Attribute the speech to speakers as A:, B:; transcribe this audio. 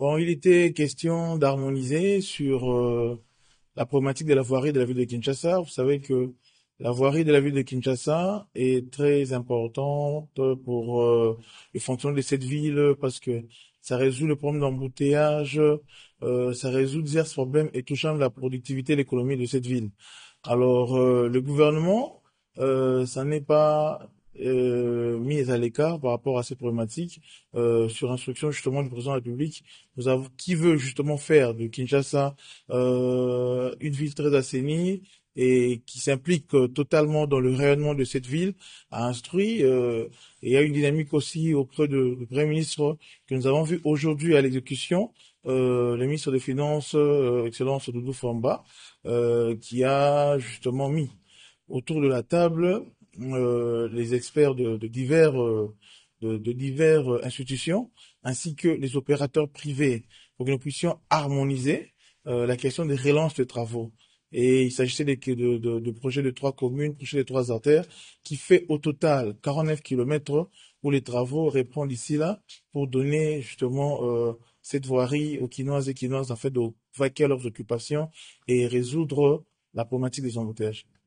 A: Bon, il était question d'harmoniser sur la problématique de la voirie de la ville de Kinshasa. Vous savez que la voirie de la ville de Kinshasa est très importante pour le fonctionnement de cette ville parce que ça résout le problème d'embouteillage, ça résout divers problèmes et touchant la productivité et l'économie de cette ville. Alors, le gouvernement, ça n'est pas mis à l'écart par rapport à ces problématiques sur instruction justement du président de la République. Qui veut justement faire de Kinshasa une ville très assainie et qui s'implique totalement dans le rayonnement de cette ville, a instruit et il y a une dynamique aussi auprès du Premier ministre que nous avons vu aujourd'hui à l'exécution, le ministre des Finances, Excellence Doudou Famba, qui a justement mis autour de la table les experts de divers institutions ainsi que les opérateurs privés pour que nous puissions harmoniser la question des relances de travaux. Et il s'agissait de projets de 3 communes, projets de 3 artères, qui fait au total 49 kilomètres où les travaux répondent ici là pour donner justement cette voirie aux Quinoises et Quinoises en fait de vaquer à leurs occupations et résoudre la problématique des embouteillages.